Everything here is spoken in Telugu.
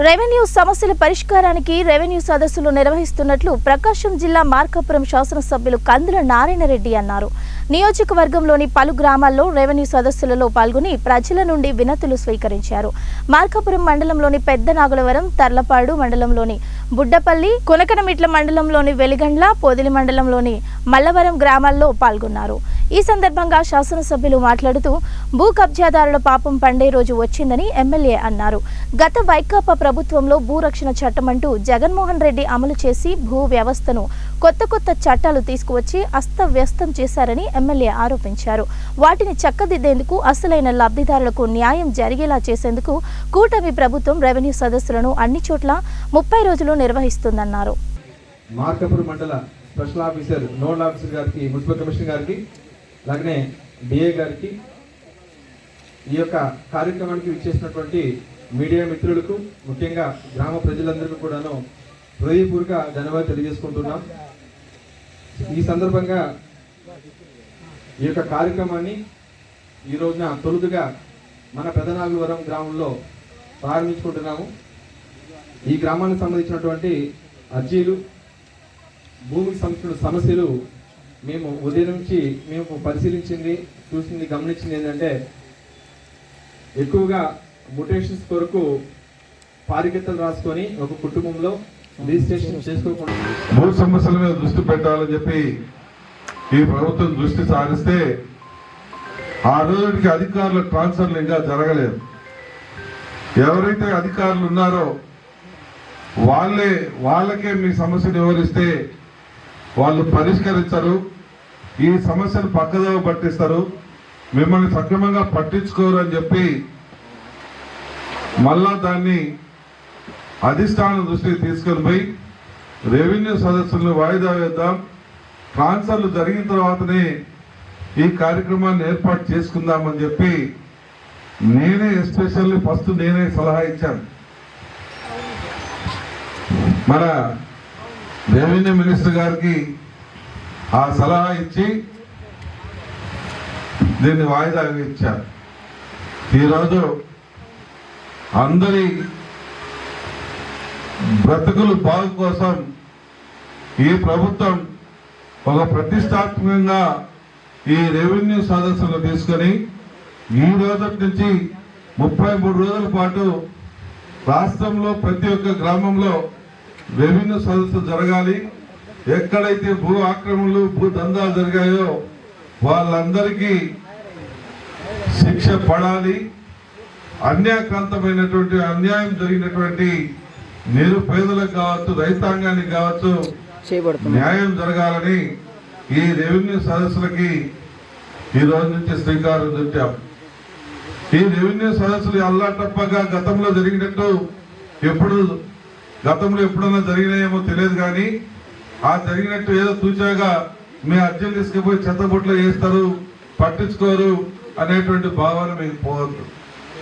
రెవెన్యూ సమస్యల పరిష్కారానికి రెవెన్యూ సదస్సులు నిర్వహిస్తున్నట్లు ప్రకాశం జిల్లా మార్కాపురం శాసనసభ్యులు కందుల నారాయణరెడ్డి అన్నారు. నియోజకవర్గంలోని పలు గ్రామాల్లో రెవెన్యూ సదస్సులలో పాల్గొని ప్రజల నుండి వినతులు స్వీకరించారు. మార్కాపురం మండలంలోని పెద్ద నాగులవరం, తర్లపాడు మండలంలోని బుడ్డపల్లి, కొనకనమిట్ల మండలంలోని వెలిగండ్ల, పొదిలి మండలంలోని మల్లవరం గ్రామాల్లో పాల్గొన్నారు. ఈ సందర్భంగా శాసనసభ్యులు మాట్లాడుతూ భూ కబ్జాదారుల పాపం పండే రోజు వచ్చిందని ఎమ్మెల్యే అన్నారు. గత వైకాపా ప్రభుత్వంలో భూరక్షణ చట్టం అంటూ జగన్మోహన్ రెడ్డి అమలు చేసి భూ వ్యవస్థను కొత్త చట్టాలు తీసుకువచ్చి అస్తవ్యస్తం చేశారని ఎమ్మెల్యే ఆరోపించారు. వాటిని చక్కదిద్దేందుకు అసలైన లబ్ధిదారులకు న్యాయం జరిగేలా చేసేందుకు కూటమి ప్రభుత్వం రెవెన్యూ సదస్సులను అన్ని చోట్ల 30 రోజులు నిర్వహిస్తుందన్నారు. మార్కాపురం మండల స్పెషల్ ఆఫీసర్ నోడల్ ఆఫీసర్ గారికి, మున్సిపల్ కమిషనర్ గారికి, అలాగే డిఏ గారికి, ఈ యొక్క కార్యక్రమానికి విచ్చేసినటువంటి మీడియా మిత్రులకు, ముఖ్యంగా గ్రామ ప్రజలందరికీ కూడాను హృదయపూర్వక ధన్యవాదాలు తెలియజేసుకుంటున్నాం. ఈ సందర్భంగా ఈ యొక్క కార్యక్రమాన్ని ఈ రోజున తొలుతుగా మన పెదనాగులవరం గ్రామంలో ప్రారంభించుకుంటున్నాము. ఈ గ్రామానికి సంబంధించినటువంటి అర్జీలు, భూమికి సంబంధించిన సమస్యలు మేము ఉదయం నుంచి పరిశీలించింది, చూసింది, గమనించింది ఏంటంటే ఎక్కువగా మ్యుటేషన్స్ కొరకు పారికెత్తలు రాసుకొని ఒక కుటుంబంలో రిజిస్ట్రేషన్ చేసుకోకుండా భూ సమస్యల మీద దృష్టి పెట్టాలని చెప్పి ఈ ప్రభుత్వం దృష్టి సారిస్తే ఆ రోజుకి అధికారుల ట్రాన్స్ఫర్లు ఇంకా జరగలేదు. ఎవరైతే అధికారులు ఉన్నారో వాళ్ళకే మీ సమస్యను వివరిస్తే వాళ్ళు పరిష్కరించరు, ఈ సమస్యను పక్కదోవ పట్టిస్తారు, మిమ్మల్ని సక్రమంగా పట్టించుకోరు అని చెప్పి మళ్ళా దాన్ని అధిష్టానం దృష్టికి తీసుకొని పోయి రెవెన్యూ సదస్సులను వాయిదా వేద్దాం, ట్రాన్స్ఫర్లు జరిగిన తర్వాతనే ఈ కార్యక్రమాన్ని ఏర్పాటు చేసుకుందామని చెప్పి నేనే ఎస్పెషల్లీ ఫస్ట్ సలహా ఇచ్చాను. మన రెవెన్యూ మినిస్టర్ గారికి ఆ సలహా ఇచ్చి దీన్ని వాయిదా ఇచ్చారు. ఈరోజు అందరి బ్రతుకులు బాగు కోసం ఈ ప్రభుత్వం ఒక ప్రతిష్టాత్మకంగా ఈ రెవెన్యూ సదస్సులు తీసుకొని ఈ రోజు నుంచి 33 రోజుల పాటు రాష్ట్రంలో ప్రతి ఒక్క గ్రామంలో రెవెన్యూ సదస్సు జరగాలి. ఎక్కడైతే భూ ఆక్రమణలు, భూ దందాలు జరిగాయో వాళ్ళందరికీ శిక్ష పడాలి. అన్యాయకాంతమైనటువంటి అన్యాయం జరిగినటువంటి నిరుపేదలకు కావచ్చు, రైతాంగానికి కావచ్చు న్యాయం జరగాలని ఈ రెవెన్యూ సదస్సులకి ఈ రోజు నుంచి శ్రీకారం చుట్టాం. ఈ రెవెన్యూ సదస్సులు అల్లాటప్పగా గతంలో జరిగినట్టు గతంలో ఎప్పుడన్నా జరిగినాయేమో తెలియదు, కానీ ఆ జరిగినట్టు ఏదో తూచాగా మీ అర్జీలు తీసుకుపోయి చెత్తబుట్లో వేస్తారు, పట్టించుకోరు అనేటువంటి భావన మీకు పోవద్దు.